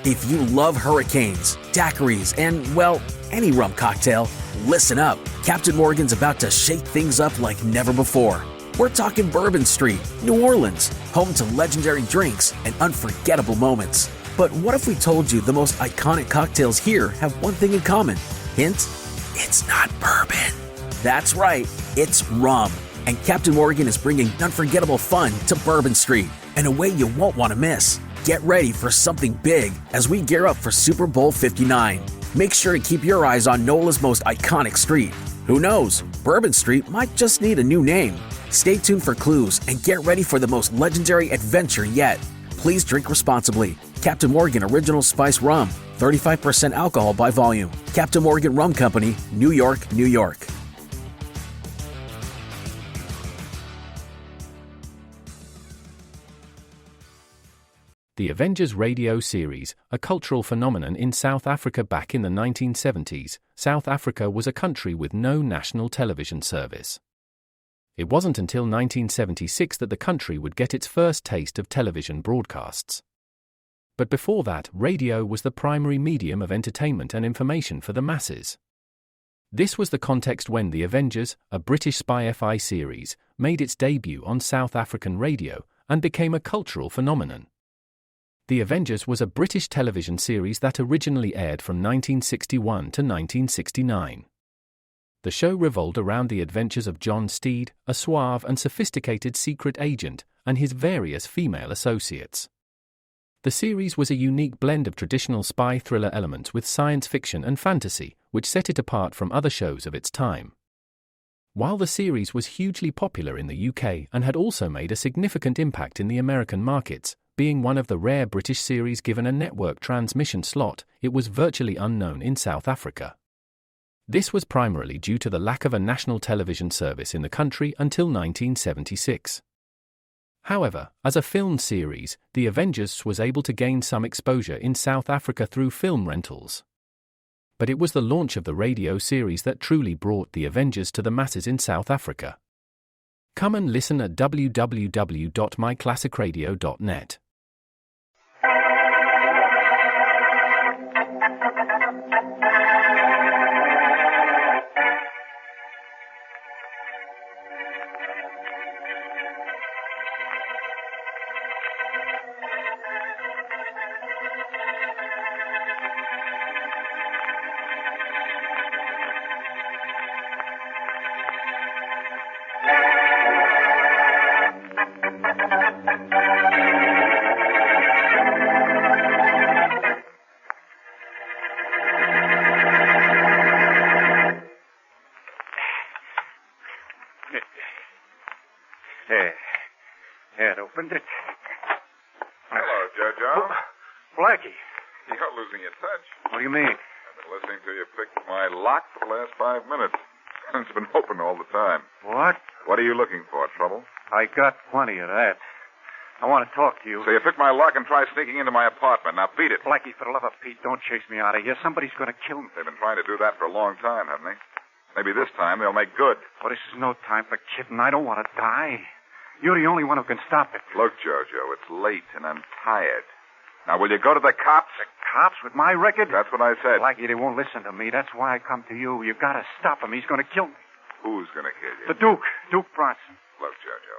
If you love hurricanes, daiquiris, and, well, any rum cocktail, listen up. Captain Morgan's about to shake things up like never before. We're talking Bourbon Street, New Orleans, home to legendary drinks and unforgettable moments. But what if we told you the most iconic cocktails here have one thing in common? Hint, it's not bourbon. That's right, it's rum. And Captain Morgan is bringing unforgettable fun to Bourbon Street in a way you won't want to miss. Get ready for something big as we gear up for Super Bowl 59. Make sure to keep your eyes on NOLA's most iconic street. Who knows, Bourbon Street might just need a new name. Stay tuned for clues and get ready for the most legendary adventure yet. Please drink responsibly. Captain Morgan Original Spice Rum, 35% alcohol by volume. Captain Morgan Rum Company, New York, New York. The Avengers radio series, a cultural phenomenon in South Africa back in the 1970s. South Africa was a country with no national television service. It wasn't until 1976 that the country would get its first taste of television broadcasts. But before that, radio was the primary medium of entertainment and information for the masses. This was the context when The Avengers, a British spy FI series, made its debut on South African radio and became a cultural phenomenon. The Avengers was a British television series that originally aired from 1961 to 1969. The show revolved around the adventures of John Steed, a suave and sophisticated secret agent, and his various female associates. The series was a unique blend of traditional spy thriller elements with science fiction and fantasy, which set it apart from other shows of its time. While the series was hugely popular in the UK and had also made a significant impact in the American markets, being one of the rare British series given a network transmission slot, it was virtually unknown in South Africa. This was primarily due to the lack of a national television service in the country until 1976. However, as a film series, The Avengers was able to gain some exposure in South Africa through film rentals. But it was the launch of the radio series that truly brought The Avengers to the masses in South Africa. Come and listen at www.myclassicradio.net. It opened it. Hello, Jojo. Blackie. You're losing your touch. What do you mean? I've been listening to you pick my lock for the last 5 minutes. It's been open all the time. What? What are you looking for, trouble? I got plenty of that. I want to talk to you. So you picked my lock and try sneaking into my apartment. Now beat it. Blackie, for the love of Pete, don't chase me out of here. Somebody's going to kill me. They've been trying to do that for a long time, haven't they? Maybe this time they'll make good. Well, this is no time for kidding. I don't want to die. You're the only one who can stop it. Look, Jojo, it's late and I'm tired. Now, will you go to the cops? The cops with my record? That's what I said. Blackie, they won't listen to me. That's why I come to you. You got to stop him. He's going to kill me. Who's going to kill you? The Duke. Duke Bronson. Look, Jojo,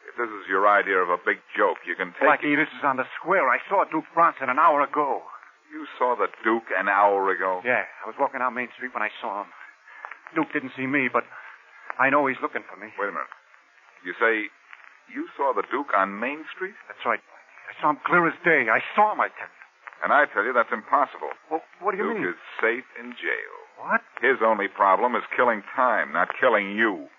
if this is your idea of a big joke, you can take Blackie, this is on the square. I saw Duke Bronson an hour ago. You saw the Duke an hour ago? Yeah, I was walking down Main Street when I saw him. Duke didn't see me, but I know he's looking for me. Wait a minute. You say you saw the Duke on Main Street? That's right. I saw him clear as day. I saw him, I tell you. And I tell you, that's impossible. Well, what do you mean? Duke is safe in jail. What? His only problem is killing time, not killing you.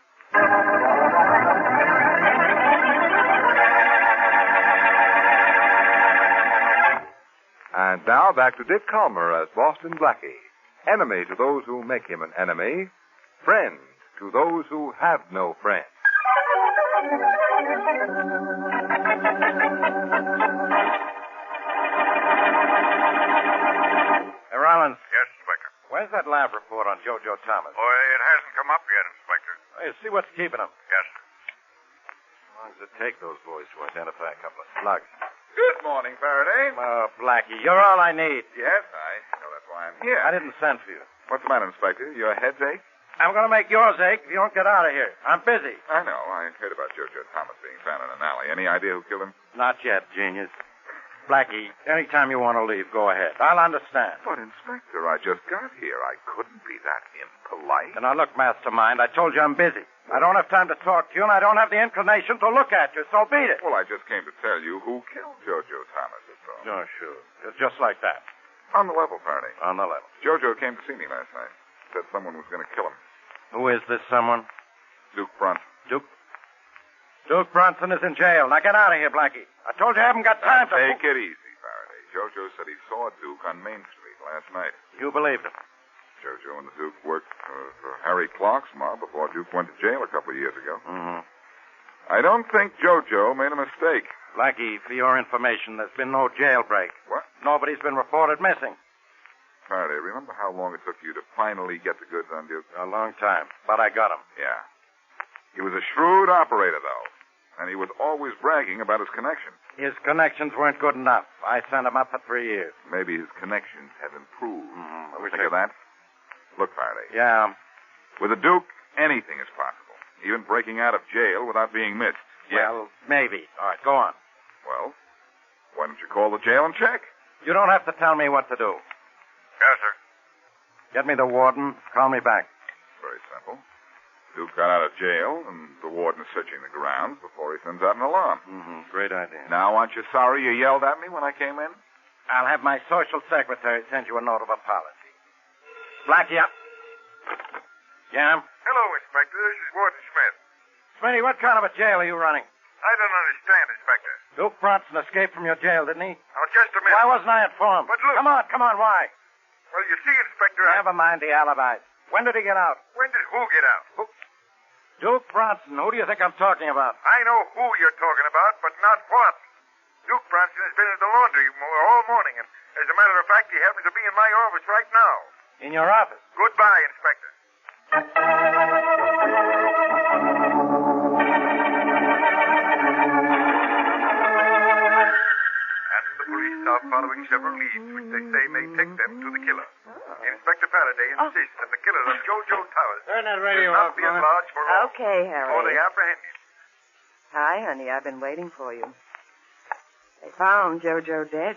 And now back to Dick Calmer as Boston Blackie. Enemy to those who make him an enemy. Friend to those who have no friend. Hey, Rollins. Yes, Inspector. Where's that lab report on Jojo Thomas? Oh, it hasn't come up yet, Inspector. Hey, see what's keeping him. Yes, sir. How long does it take those boys to identify a couple of slugs? Good morning, Faraday. Oh, Blackie, you're all I need. Yes, I know that's why I'm here. I didn't send for you. What's the matter, Inspector? Your head's ache? I'm going to make yours ache if you don't get out of here. I'm busy. I know. I heard about Jojo Thomas being found in an alley. Any idea who killed him? Not yet, genius. Blackie, anytime you want to leave, go ahead. I'll understand. But, Inspector, I just got here. I couldn't be that impolite. Now, look, Mastermind, I told you I'm busy. I don't have time to talk to you, and I don't have the inclination to look at you, so beat it. Well, I just came to tell you who killed Jojo Thomas, that's all. Oh, sure. Just like that. On the level, Faraday. On the level. Jojo came to see me last night. Said someone was going to kill him. Who is this someone? Duke Brunson. Duke Brunson is in jail. Now get out of here, Blackie. I told you I haven't got time to... Take it easy, Faraday. Jojo said he saw Duke on Main Street last night. You believed him? Jojo and the Duke worked for Harry Clark's mob before Duke went to jail a couple of years ago. Mm-hmm. I don't think Jojo made a mistake. Blackie, for your information, there's been no jailbreak. What? Nobody's been reported missing. Faraday, remember how long it took you to finally get the goods on Duke? A long time, but I got him. Yeah. He was a shrewd operator, though. And he was always bragging about his connections. His connections weren't good enough. I sent him up for 3 years. Maybe his connections have improved. Mm-hmm. Think of that? Look, Faraday. Yeah. With a Duke, anything is possible. Even breaking out of jail without being missed. Yeah. Well, maybe. All right, go on. Well, why don't you call the jail and check? You don't have to tell me what to do. Yes, sir. Get me the warden. Call me back. Very simple. Duke got out of jail, and the warden is searching the grounds before he sends out an alarm. Mm-hmm. Great idea. Now, aren't you sorry you yelled at me when I came in? I'll have my social secretary send you a note of apology. Blackie up. Yeah? Hello, Inspector. This is Warden Smith. Smitty, what kind of a jail are you running? I don't understand, Inspector. Duke Bronson escaped from your jail, didn't he? Now, just a minute. Why wasn't I informed? But look... Come on, why? Well, you see, Inspector, Never mind the alibis. When did he get out? When did who get out? Who? Duke Bronson. Who do you think I'm talking about? I know who you're talking about, but not what. Duke Bronson has been in the laundry all morning, and as a matter of fact, he happens to be in my office right now. In your office? Goodbye, Inspector. And the police are following several leads which they say may take them to the killer. Inspector Faraday insists that the killer of Jojo Towers Turn that radio will not off, be at Mama. large for long, Okay, Harry. or they apprehend him. Hi, honey. I've been waiting for you. They found Jojo dead.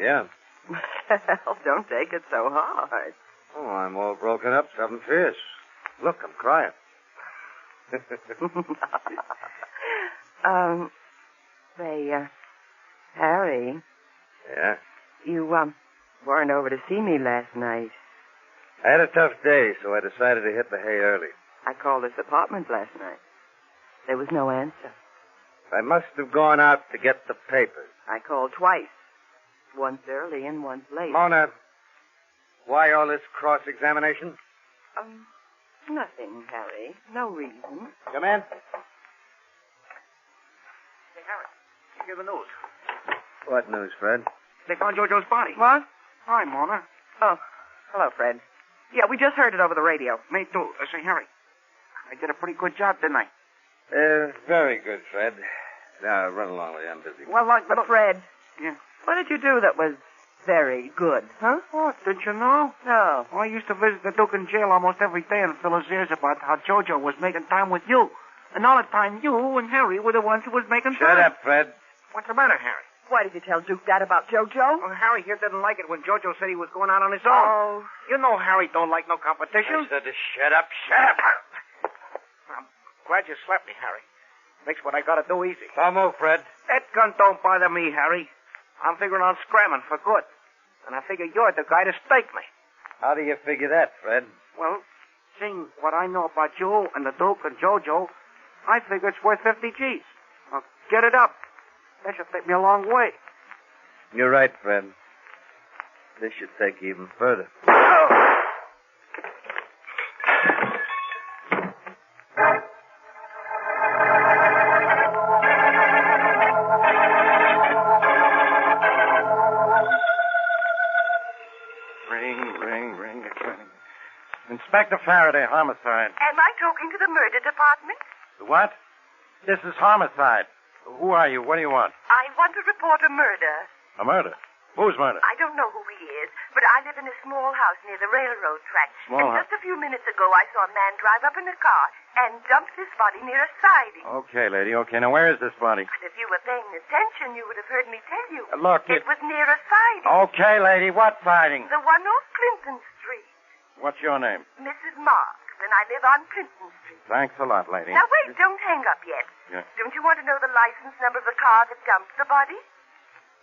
Yeah. Well, don't take it so hard. Oh, I'm all broken up, something fierce. Look, I'm crying. Harry, Yeah? you, weren't over to see me last night. I had a tough day, so I decided to hit the hay early. I called this apartment last night. There was no answer. I must have gone out to get the papers. I called twice. Once early and once late. Mona, why all this cross-examination? Nothing, Harry. No reason. Come in. Hey, Harry, you hear the news? What news, Fred? They found Jojo's body. What? Hi, Mona. Oh, hello, Fred. Yeah, we just heard it over the radio. Me too. Say, Harry, I did a pretty good job, didn't I? Very good, Fred. Now, run along with you. I'm busy. Well, But, Fred, Yeah. what did you do that was very good, huh? Oh, didn't you know? No. Well, I used to visit the Duke in jail almost every day and fill his ears about how Jojo was making time with you. And all the time, you and Harry were the ones who was making time. Shut up, Fred. What's the matter, Harry? Why did you tell Duke that about Jojo? Well, Harry here didn't like it when Jojo said he was going out on his own. Oh. You know Harry don't like no competition. I said to shut up. Shut up. I'm glad you slapped me, Harry. Makes what I gotta do easy. Don't move, Fred. That gun don't bother me, Harry. I'm figuring on scramming for good. And I figure you're the guy to stake me. How do you figure that, Fred? Well, seeing what I know about you and the Duke and Jojo, I figure it's worth 50 G's. Now, get it up. That should take me a long way. You're right, Fred. This should take you even further. Ring. Inspector Faraday, homicide. Am I talking to the murder department? The what? This is homicide. Who are you? What do you want? I want to report a murder. A murder? Whose murder? I don't know who he is, but I live in a small house near the railroad track. Small and house? just a few minutes ago, I saw a man drive up in a car and dump his body near a siding. Okay, lady. Okay, now where is this body? But if you were paying attention, you would have heard me tell you. Look, it was near a siding. Okay, lady. What siding? The one off Clinton Street. What's your name? Mrs. Marks, and I live on Clinton Street. Thanks a lot, lady. Now, wait, don't hang up yet. Yeah. Don't you want to know the license number of the car that dumped the body?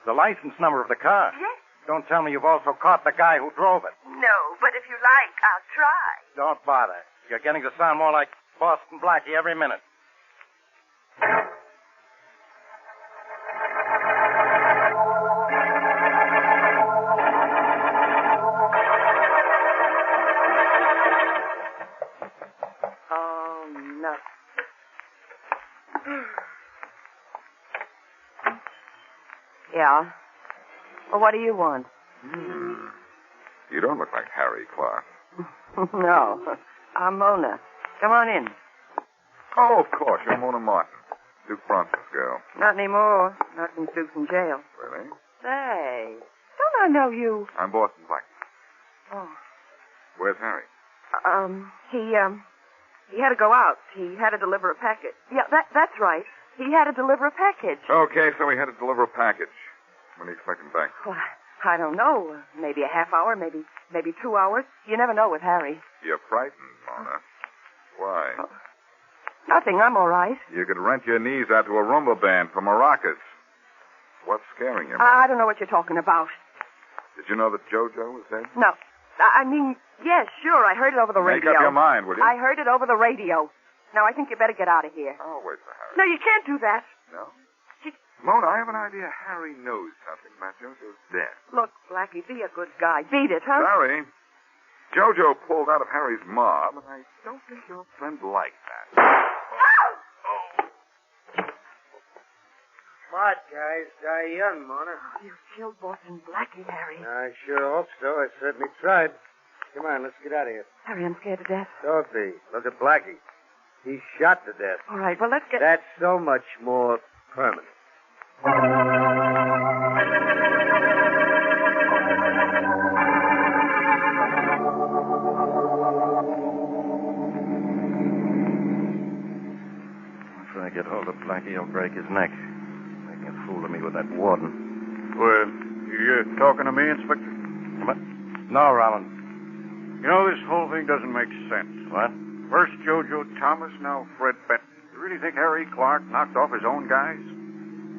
The license number of the car? Yes. Don't tell me you've also caught the guy who drove it. No, but if you like, I'll try. Don't bother. You're getting to sound more like Boston Blackie every minute. Oh, no. Yeah? Well, what do you want? You don't look like Harry Clark. No. I'm Mona. Come on in. Oh, of course. You're Mona Martin, Duke Bronson's girl. Not anymore. Not since Duke's in jail. Really? Say, don't I know you? I'm Boston Blackie. Oh. Where's Harry? He had to go out. He had to deliver a package. Yeah, that's right. He had to deliver a package. Okay, so he had to deliver a package. When do you expect him back? Well, I don't know. Maybe a half hour, maybe 2 hours. You never know with Harry. You're frightened, Mona. Why? Oh, nothing. I'm all right. You could rent your knees out to a rumba band for maracas. What's scaring you, Mona? I don't know what you're talking about. Did you know that JoJo was dead? No. I mean, yes, sure. I heard it over the radio. Make up your mind, will you? I heard it over the radio. Now, I think you better get out of here. I'll wait for Harry. No, you can't do that. No? Mona, I have an idea Harry knows something about JoJo's death. Look, Blackie, be a good guy. Beat it, huh? Sorry. JoJo pulled out of Harry's mob, and I don't think your friend liked that. Smart guys die young, Mona. Oh, you killed Boston Blackie, Harry. I sure hope so. I certainly tried. Come on, let's get out of here. Harry, I'm scared to death. Don't be. Look at Blackie. He's shot to death. All right, well, let's get... That's so much more permanent. If I get hold of Blackie, he'll break his neck. Making a fool of me with that warden. Well, you talking to me, Inspector? What? No, Rollins. You know, this whole thing doesn't make sense. What? First Jojo Thomas, now Fred Benton. You really think Harry Clark knocked off his own guys?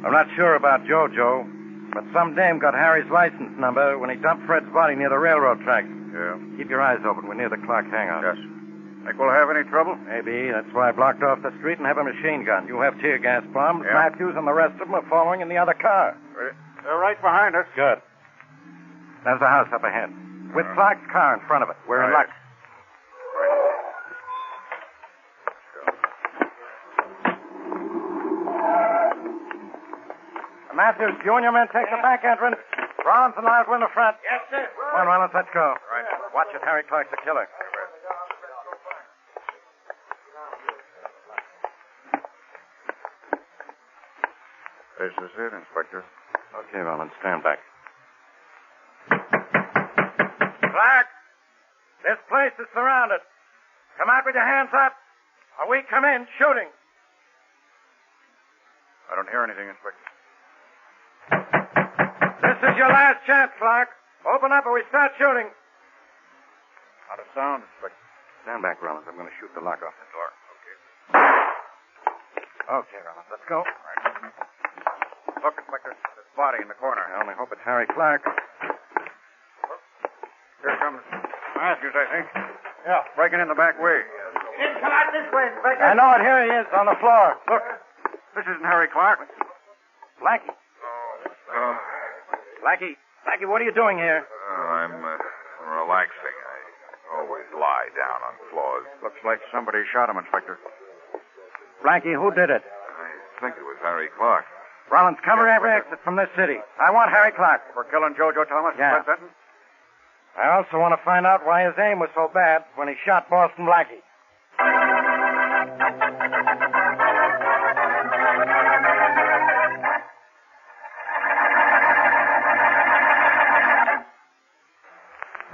I'm not sure about JoJo, but some dame got Harry's license number when he dumped Fred's body near the railroad tracks. Yeah. Keep your eyes open. We're near the Clark hangout. Yes. Think we'll have any trouble? Maybe. That's why I blocked off the street and have a machine gun. You have tear gas bombs. Yeah. Matthews and the rest of them are following in the other car. They're right behind us. Good. There's the house up ahead. With Clark's car in front of it. We're in luck. Matthews, you and your men take the back entrance. Rollins and Lyles were in the front. Yes, sir. Come on, Rollins, let's go. Right. Watch it. Harry Clark's the killer. This is it, Inspector. Okay, Rollins, stand back. Clark, this place is surrounded. Come out with your hands up, or we come in shooting. I don't hear anything, Inspector. This is your last chance, Clark. Open up or we start shooting. Not a sound, Inspector. Stand back, Rollins. I'm going to shoot the lock off the door. Okay. Okay, Rollins, let's go. Right. Look, Inspector. This body in the corner. I only hope it's Harry Clark. Here comes Matthews, I think. Yeah, breaking in the back way. You didn't come out this way, Inspector. I know it. Here he is on the floor. Look, this isn't Harry Clark. Blackie. Blackie, what are you doing here? I'm relaxing. I always lie down on floors. Looks like somebody shot him, Inspector. Blackie, who did it? I think it was Harry Clark. Rollins, cover every exit from this city. I want Harry Clark. For killing JoJo Thomas Yeah. and Fred Benton? I also want to find out why his aim was so bad when he shot Boston Blackie.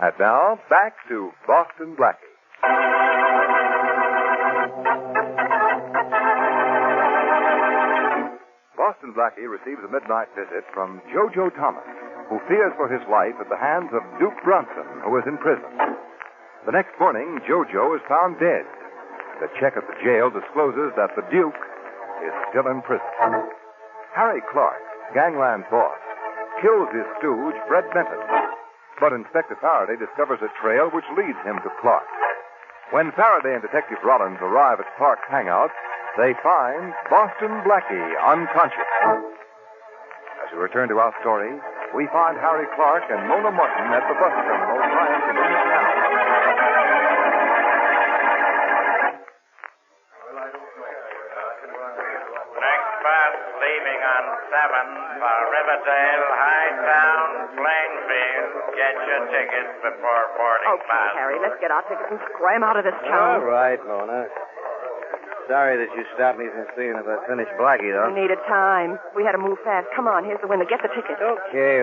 And now, back to Boston Blackie. Boston Blackie receives a midnight visit from Jojo Thomas, who fears for his life at the hands of Duke Bronson, who is in prison. The next morning, Jojo is found dead. The check at the jail discloses that the Duke is still in prison. Harry Clark, gangland boss, kills his stooge, Fred Benton. But Inspector Faraday discovers a trail which leads him to Clark. When Faraday and Detective Rollins arrive at Clark's hangout, they find Boston Blackie unconscious. As we return to our story, we find Harry Clark and Mona Martin at the bus terminal trying to leave town. Next bus leaving on 7 for Riverdale, Hightown, Plainfield. Get your tickets before boarding Okay, pass. Harry, let's get our tickets and scram out of this All town. right, Mona. Sorry that you stopped me from seeing if I finished Blackie, though. We needed time. We had to move fast. Come on, here's the window. Get the tickets. Okay.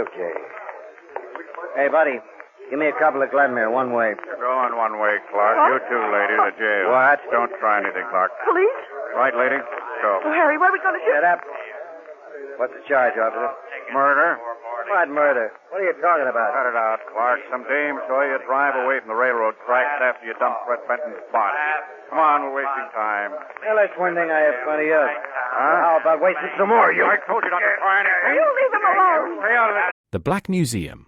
Hey, buddy, give me a couple of Glenmere, one way. Going one way, Clark. What? You too, lady, to jail. What? Don't try anything, Clark. Police? Right, lady? Go. Oh, Harry, where are we going to shoot? Shut up. What's the charge, officer? Murder? What murder? What are you talking about? Cut it out, Clark. Some dame saw you drive away from the railroad tracks after you dumped Fred Benton's body. Come on, we're wasting time. Well, that's one thing I have plenty of. How about wasting some more, you? I told you not to try anything. You leave him alone. Stay out of it. The Black Museum.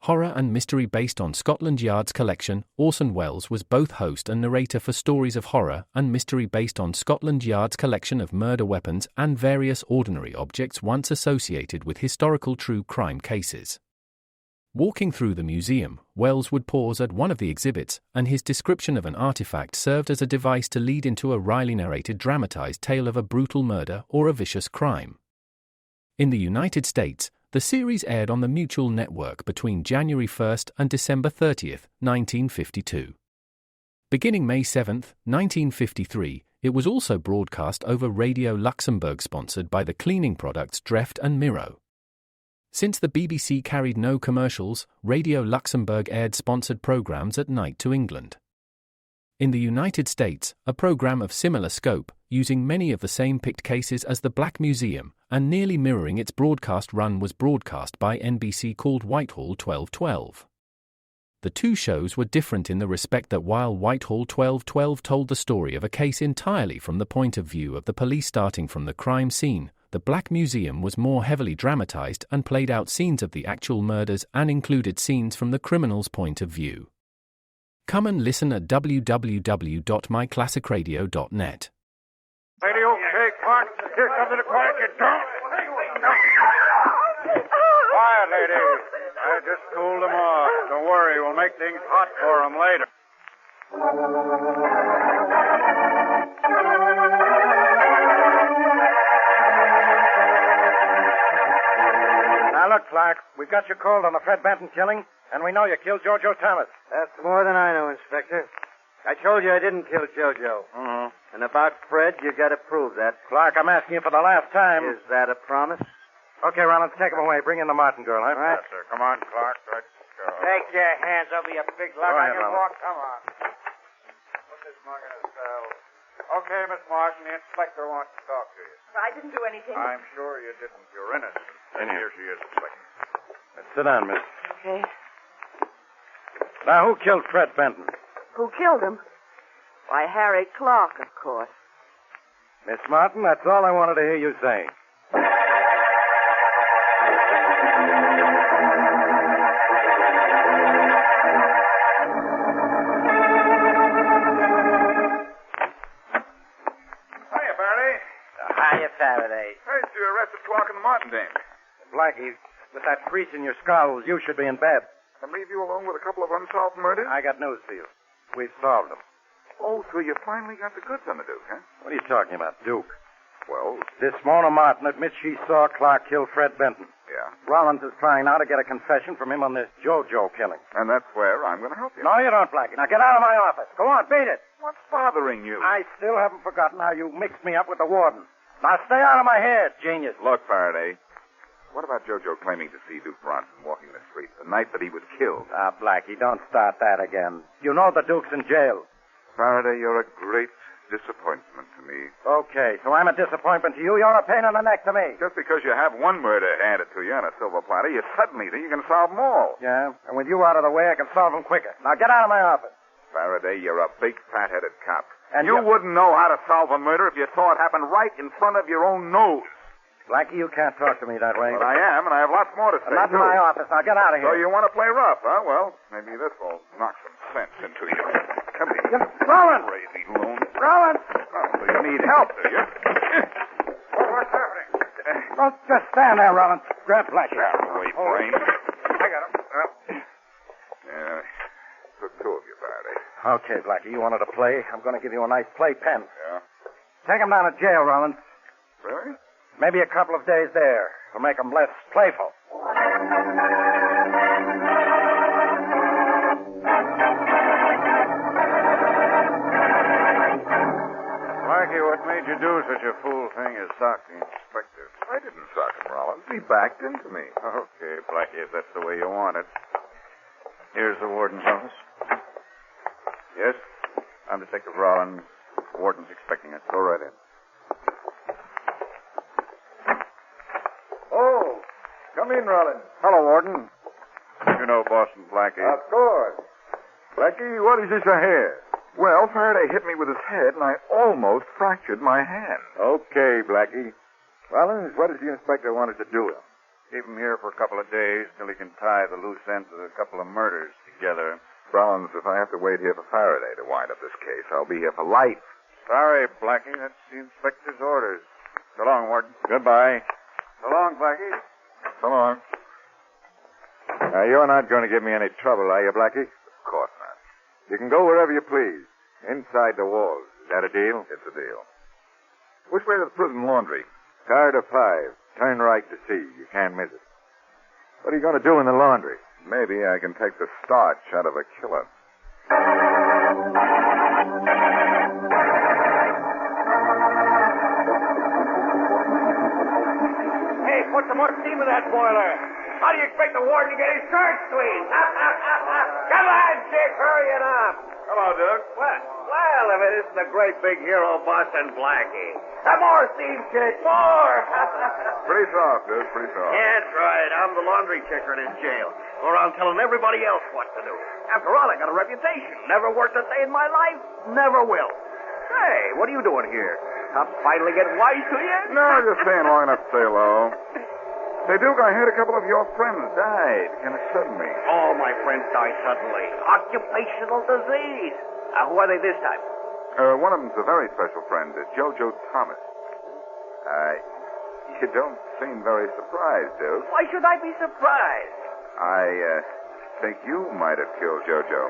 Horror and mystery based on Scotland Yard's collection, Orson Welles was both host and narrator for stories of horror and mystery based on Scotland Yard's collection of murder weapons and various ordinary objects once associated with historical true crime cases. Walking through the museum, Welles would pause at one of the exhibits, and his description of an artifact served as a device to lead into a wryly narrated dramatized tale of a brutal murder or a vicious crime. In the United States, the series aired on the Mutual Network between January 1st and December 30th, 1952. Beginning May 7th, 1953, it was also broadcast over Radio Luxembourg, sponsored by the cleaning products Dreft and Miro. Since the BBC carried no commercials, Radio Luxembourg aired sponsored programs at night to England. In the United States, a program of similar scope, using many of the same picked cases as the Black Museum, and nearly mirroring its broadcast run, was broadcast by NBC called Whitehall 1212. The two shows were different in the respect that while Whitehall 1212 told the story of a case entirely from the point of view of the police starting from the crime scene, the Black Museum was more heavily dramatized and played out scenes of the actual murders and included scenes from the criminal's point of view. Come and listen at www.myclassicradio.net. Lady, okay, Clark. Here's something to quiet you down. Quiet, lady. I just cooled them off. Don't worry, we'll make things hot for them later. Now, look, Clark, we've got you cold on the Fred Benton killing, and we know you killed Jojo Thomas. That's more than I know, Inspector. I told you I didn't kill Jojo. Mm-hmm. And about Fred, you got to prove that. Clark, I'm asking you for the last time. Is that a promise? Okay, Rollins, take him away. Bring in the Martin girl, huh? Right. Yes, sir. Come on, Clark. Let's go. Take your hands over your big lug. Go ahead, I can Rollins. walk. Come on. Put this mug in his cell. Okay, Miss Martin, the inspector wants to talk to you. I didn't do anything. I'm sure you didn't. You're innocent. And here she is, Inspector. Sit down, miss. Okay. Now, who killed Fred Benton? Who killed him? Why, Harry Clark, of course. Miss Martin, that's all I wanted to hear you say. Hiya, Barry. Hiya, Faraday. Heard you arrested Clark and the Martin dame. Blackie, with that crease in your skull, you should be in bed. And leave you alone with a couple of unsolved murders? I got news for you. We've solved them. Oh, so you finally got the goods on the Duke, huh? What are you talking about, Duke? Well, This Mona Martin admits she saw Clark kill Fred Benton. yeah. Rollins is trying now to get a confession from him on this Jojo killing. And that's where I'm going to help you. No, you don't, Blackie. Now get out of my office. Go on, beat it. What's bothering you? I still haven't forgotten how you mixed me up with the warden. Now stay out of my head, genius. Look, Faraday, What about JoJo claiming to see Duke Bronson walking the street the night that he was killed? Ah, Blackie, don't start that again. You know the Duke's in jail. Faraday, you're a great disappointment to me. Okay, so I'm a disappointment to you. You're a pain in the neck to me. Just because you have one murder handed to you on a silver platter, you suddenly think you can solve them all. Yeah, and with you out of the way, I can solve them quicker. Now get out of my office. Faraday, you're a big, fat-headed cop. And you wouldn't know how to solve a murder if you saw it happen right in front of your own nose. Blackie, you can't talk to me that way. But I am, and I have lots more to say, Not in my office. Now get out of here. So you want to play rough, huh? Well, maybe this will knock some sense into you. Come here. Roland! Crazy loon. Roland! Oh, you need help, do you? What's happening? Don't just stand there, Roland. Grab Blackie. Wait, brain. I got him. Yeah, took two of you, Faraday. Okay, Blackie, you wanted to play. I'm going to give you a nice playpen. Yeah. Take him down to jail, Roland. Really? Maybe a couple of days there to make him less playful. Blackie, what made you do such a fool thing as sock the inspector? I didn't sock him, Rollins. He backed into me. Okay, Blackie, if that's the way you want it. Here's the warden's office. Yes? I'm Detective Rollins. The warden's expecting us. Go right in. Oh, come in, Rollins. Hello, Warden. You know Boston Blackie. Of course. Blackie, what is this I hear? Well, Faraday hit me with his head, and I almost fractured my hand. Okay, Blackie. Rollins, what does the inspector want us to do with him? Keep him here for a couple of days till he can tie the loose ends of a couple of murders together. Rollins, if I have to wait here for Faraday to wind up this case, I'll be here for life. Sorry, Blackie. That's the inspector's orders. So long, Warden. Goodbye. So long, Blackie. So long. Now, you're not going to give me any trouble, are you, Blackie? Of course not. You can go wherever you please. Inside the walls. Is that a deal? It's a deal. Which way to the prison laundry? Car to 5. Turn right to C. You can't miss it. What are you going to do in the laundry? Maybe I can take the starch out of a killer. Hey, put some more steam in that boiler. How do you expect the warden to get his shirt squeezed? Come on, Chick, hurry it up. Hello, Duke. Well, if it isn't the great big hero, Boston Blackie. More steam, Chick, more. Pretty soft, Duke, pretty soft. Yeah, that's right. I'm the laundry checker in his jail. Go around telling everybody else what to do. After all, I got a reputation. Never worked a day in my life. Never will. Hey, what are you doing here? Cops finally get wise to you? No, just staying long enough to say hello. Say, Duke, I heard a couple of your friends died kind of suddenly. All my friends died suddenly. Occupational disease. Who are they this time? One of them's a very special friend, JoJo Thomas. You don't seem very surprised, Duke. Why should I be surprised? I think you might have killed JoJo.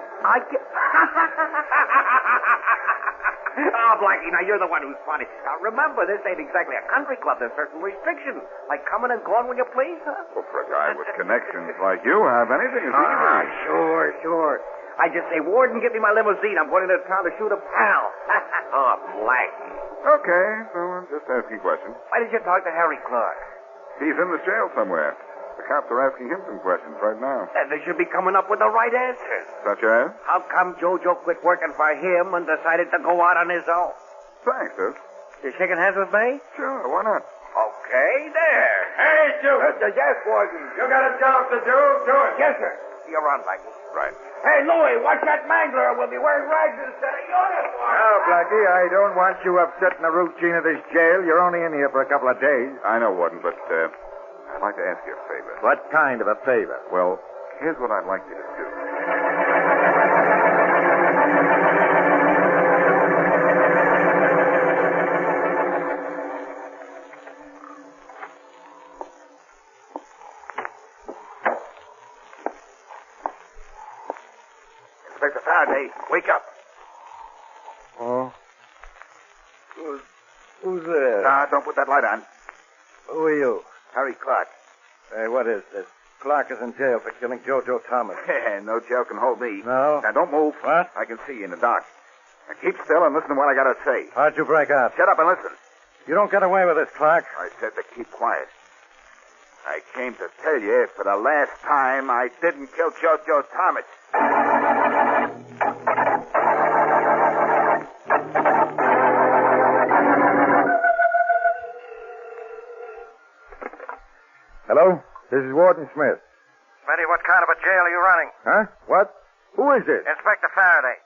Oh, Blackie, now you're the one who's funny. Now, remember, this ain't exactly a country club. There's certain restrictions, like coming and going when you please, huh? Well, for a guy with connections like you have, anything is easy. Sure. I just say, Warden, give me my limousine. I'm going into town to shoot a pal. Oh, Blackie. Okay, so I'm just asking questions. Why did you talk to Harry Clark? He's in the jail somewhere. The cops are asking him some questions right now. And they should be coming up with the right answers. Such as? How come JoJo quit working for him and decided to go out on his own? Thanks, Duke. You shaking hands with me? Sure, why not? Okay, there. Hey, Duke. Yes, Warden. You got a job to do? Do it. Yes, sir. You're on, Blackie. Right. Hey, Louie, watch that mangler. We'll be wearing rags instead of uniform. Now, Blackie, I don't want you upsetting the routine of this jail. You're only in here for a couple of days. I know, Warden, but I'd like to ask you a favor. What kind of a favor? Well, here's what I'd like you to do. Inspector Faraday, wake up. Oh? Who's there? Nah, don't put that light on. Who are you? Harry Clark. Hey, what is this? Clark is in jail for killing JoJo Thomas. No jail can hold me. No? Now, don't move. What? I can see you in the dark. Now, keep still and listen to what I got to say. How'd you break out? Shut up and listen. You don't get away with this, Clark. I said to keep quiet. I came to tell you for the last time I didn't kill JoJo Thomas. Hello? This is Warden Smith. Smitty, what kind of a jail are you running? Huh? What? Who is it? Inspector Faraday.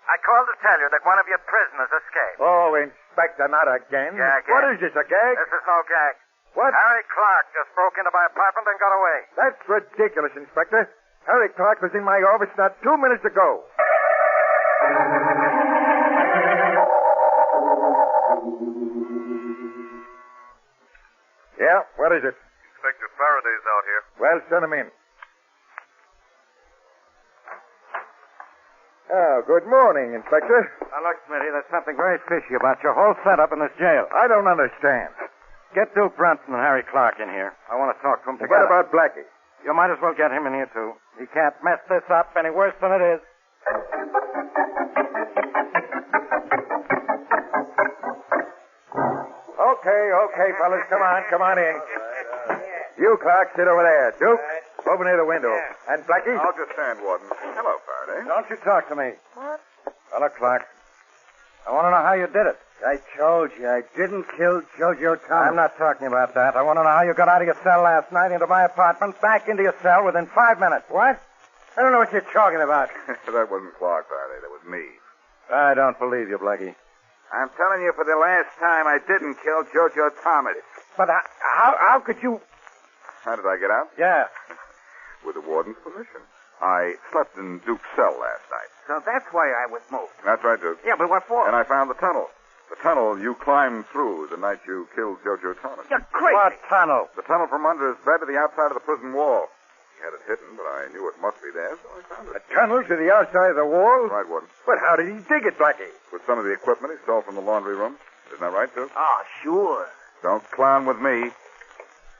I called to tell you that one of your prisoners escaped. Oh, Inspector, not again. Gag. What is this, a gag? This is no gag. What? Harry Clark just broke into my apartment and got away. That's ridiculous, Inspector. Harry Clark was in my office not 2 minutes ago. Yeah, what is it? Inspector Faraday's out here. Well, send him in. Oh, good morning, Inspector. Now, look, Smitty, there's something very fishy about your whole setup in this jail. I don't understand. Get Duke Brunson and Harry Clark in here. I want to talk to them What together. about Blackie? You might as well get him in here, too. He can't mess this up any worse than it is. Okay, fellas, come on in. You, Clark, sit over there. Duke, over near the window. And Blackie? I'll just stand, Warden. Hello, Faraday. Don't you talk to me. What? Well, look, Clark. I want to know how you did it. I told you, I didn't kill JoJo Thomas. I'm not talking about that. I want to know how you got out of your cell last night into my apartment, back into your cell within 5 minutes. What? I don't know what you're talking about. That wasn't Clark, Faraday. That was me. I don't believe you, Blackie. I'm telling you for the last time I didn't kill JoJo Thomas. But how could you... How did I get out? Yeah. With the warden's permission. I slept in Duke's cell last night. So that's why I was moved. That's right, Duke. Yeah, but what for? And I found the tunnel. The tunnel you climbed through the night you killed JoJo Thomas. You're crazy. What tunnel? The tunnel from under his bed to the outside of the prison wall. He had it hidden, but I knew it must be there, so I found it. A tunnel to the outside of the wall? Right, Warden. But how did he dig it, Blackie? With some of the equipment he stole from the laundry room. Isn't that right, Duke? Oh, sure. Don't clown with me.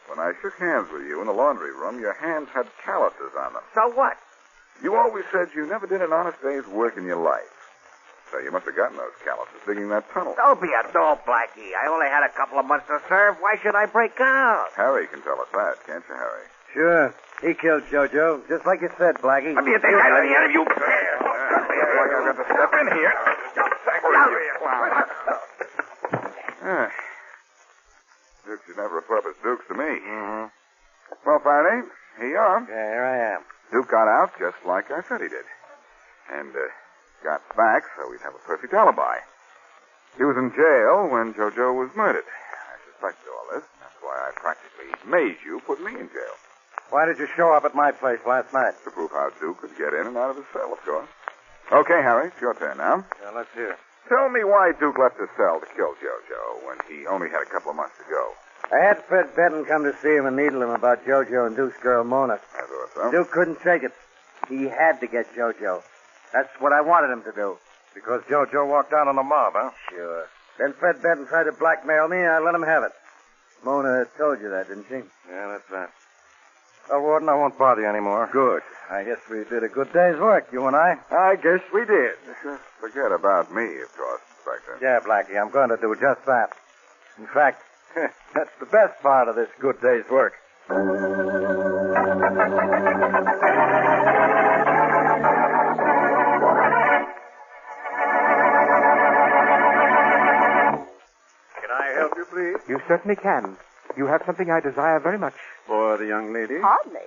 When I shook hands with you in the laundry room, your hands had calluses on them. So what? You always said you never did an honest day's work in your life. So you must have gotten those calluses digging that tunnel. Don't be a doll, Blackie. I only had a couple of months to serve. Why should I break out? Harry can tell us that, can't you, Harry? Sure. He killed JoJo, just like you said, Blackie. Let me get out of you. I've got to step in here. Duke should never refer up as Dukes to me. Mm-hmm. Well, Faraday, here you are. Yeah, here I am. Duke got out just like I said he did. And got back so we'd have a perfect alibi. He was in jail when JoJo was murdered. I suspected all this. That's why I practically made you put me in jail. Why did you show up at my place last night? To prove how Duke could get in and out of his cell, of course. Okay, Harry, it's your turn now. Yeah, let's hear. Tell me why Duke left his cell to kill JoJo when he only had a couple of months to go. I had Fred Benton come to see him and needle him about JoJo and Duke's girl, Mona. I thought so. Duke couldn't take it. He had to get JoJo. That's what I wanted him to do. Because JoJo walked out on the mob, huh? Sure. Then Fred Benton tried to blackmail me, and I let him have it. Mona told you that, didn't she? Yeah, that's that. Well, Warden, I won't bother you anymore. Good. I guess we did a good day's work, you and I. I guess we did. Just forget about me, of course, Inspector. Yeah, Blackie, I'm going to do just that. In fact, that's the best part of this good day's work. Can I help you, please? You certainly can. You have something I desire very much. For the young lady? Hardly.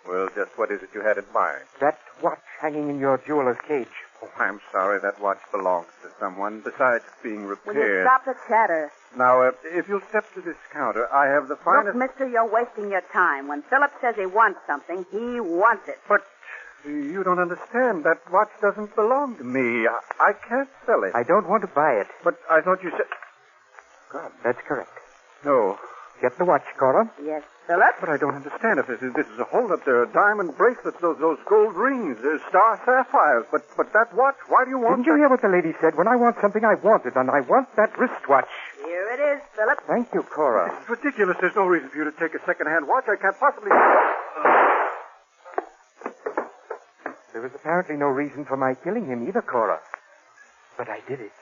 Well, just what is it you had in mind? That watch hanging in your jeweler's cage. Oh, I'm sorry. That watch belongs to someone. Besides, it's being Will you repaired. stop the chatter? Now, if you'll step to this counter, I have the finest... Look, mister, you're wasting your time. When Philip says he wants something, he wants it. But you don't understand. That watch doesn't belong to me. I can't sell it. I don't want to buy it. But I thought you said... God, that's correct. No. Get the watch, Cora. Yes, Philip? But I don't understand. If this is a holdup, there are diamond bracelets, those gold rings, there's star sapphires. But that watch, why do you want Didn't you hear what the lady said? When I want something, I want it, and I want that wristwatch. Here it is, Philip. Thank you, Cora. It's ridiculous. There's no reason for you to take a second-hand watch. I can't possibly... There was apparently no reason for my killing him either, Cora. But I did it.